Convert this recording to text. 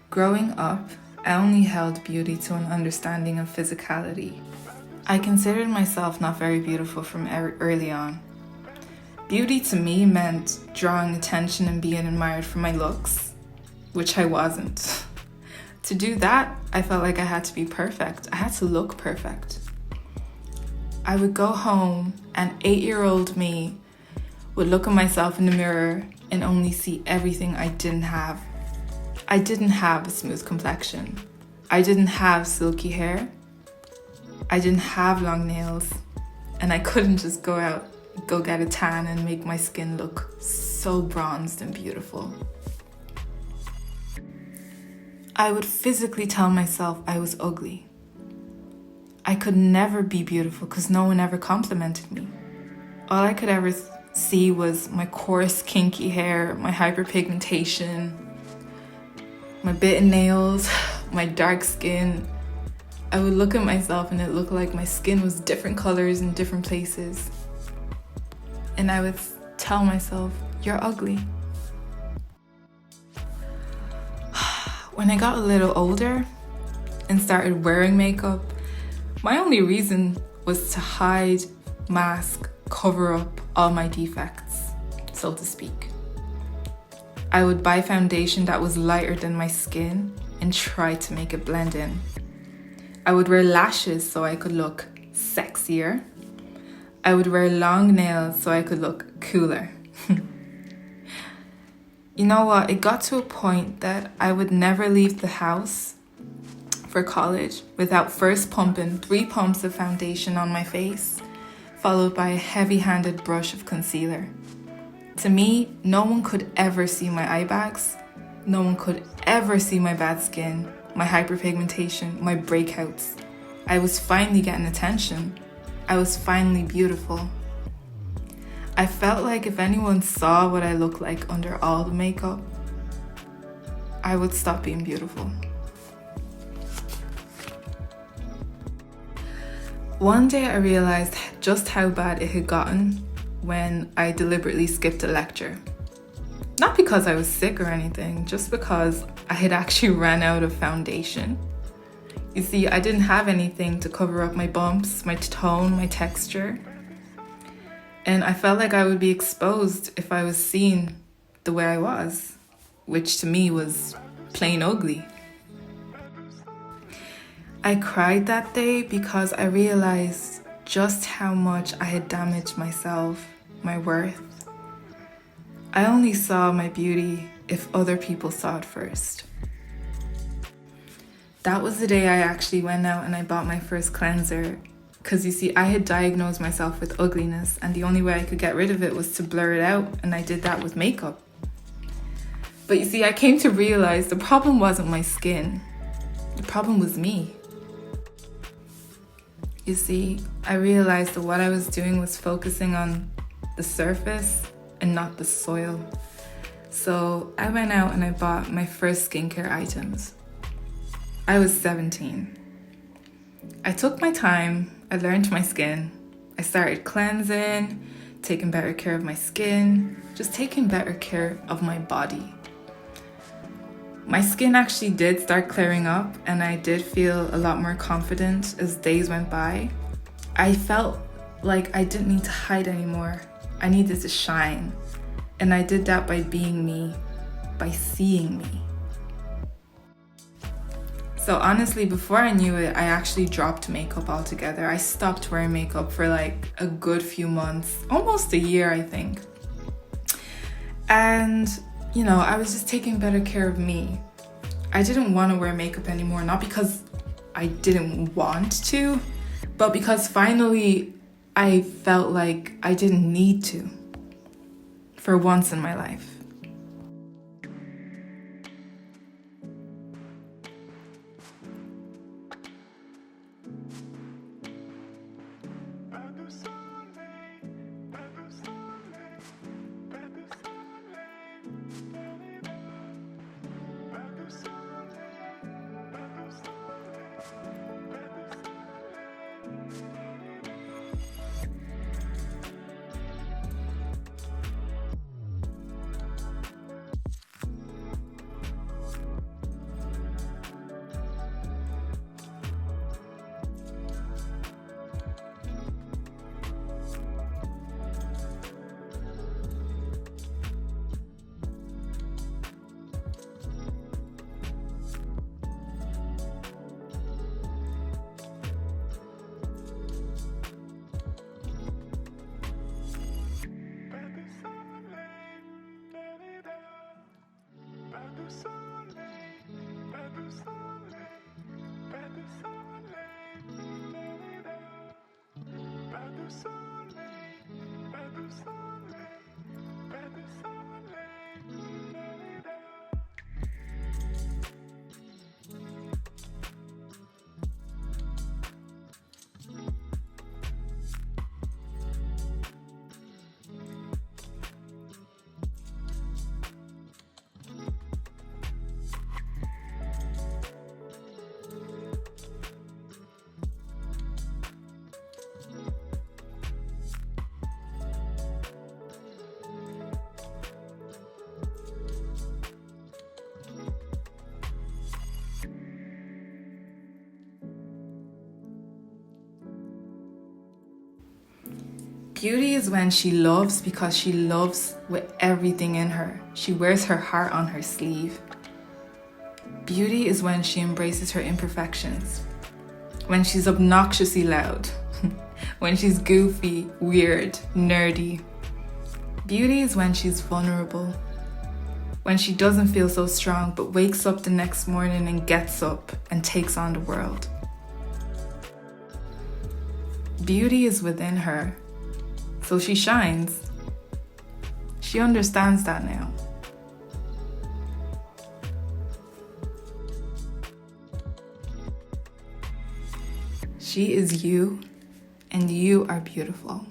Growing up, I only held beauty to an understanding of physicality. I considered myself not very beautiful from early on. Beauty to me meant drawing attention and being admired for my looks, which I wasn't. To do that, I felt like I had to be perfect. I had to look perfect. I would go home and 8-year-old me would look at myself in the mirror and only see everything I didn't have. I didn't have a smooth complexion. I didn't have silky hair. I didn't have long nails. And I couldn't just go get a tan and make my skin look so bronzed and beautiful. I would physically tell myself I was ugly. I could never be beautiful because no one ever complimented me. All I could ever see was my coarse, kinky hair, my hyperpigmentation, my bitten nails, my dark skin. I would look at myself and it looked like my skin was different colors in different places. And I would tell myself, you're ugly. When I got a little older and started wearing makeup, my only reason was to hide, mask, cover up all my defects, so to speak. I would buy foundation that was lighter than my skin and try to make it blend in. I would wear lashes so I could look sexier. I would wear long nails so I could look cooler. You know what? It got to a point that I would never leave the house for college without first pumping 3 pumps of foundation on my face, followed by a heavy-handed brush of concealer. To me, no one could ever see my eye bags. No one could ever see my bad skin, my hyperpigmentation, my breakouts. I was finally getting attention. I was finally beautiful. I felt like if anyone saw what I looked like under all the makeup, I would stop being beautiful. One day I realized just how bad it had gotten when I deliberately skipped a lecture. Not because I was sick or anything, just because I had actually ran out of foundation. You see, I didn't have anything to cover up my bumps, my tone, my texture. And I felt like I would be exposed if I was seen the way I was, which to me was plain ugly. I cried that day because I realized just how much I had damaged myself, my worth. I only saw my beauty if other people saw it first. That was the day I actually went out and I bought my first cleanser. Because you see, I had diagnosed myself with ugliness and the only way I could get rid of it was to blur it out, and I did that with makeup. But you see, I came to realize the problem wasn't my skin. The problem was me. You see, I realized that what I was doing was focusing on the surface and not the soil. So I went out and I bought my first skincare items. I was 17. I took my time, I learned my skin. I started cleansing, taking better care of my skin, just taking better care of my body. My skin actually did start clearing up and I did feel a lot more confident as days went by. I felt like I didn't need to hide anymore. I needed to shine. And I did that by being me, by seeing me. So honestly, before I knew it, I actually dropped makeup altogether. I stopped wearing makeup for like a good few months, almost a year, I think. And, you know, I was just taking better care of me. I didn't want to wear makeup anymore, not because I didn't want to, but because finally I felt like I didn't need to for once in my life. Beauty is when she loves because she loves with everything in her. She wears her heart on her sleeve. Beauty is when she embraces her imperfections. When she's obnoxiously loud. When she's goofy, weird, nerdy. Beauty is when she's vulnerable. When she doesn't feel so strong but wakes up the next morning and gets up and takes on the world. Beauty is within her, so she shines. She understands that now. She is you, and you are beautiful.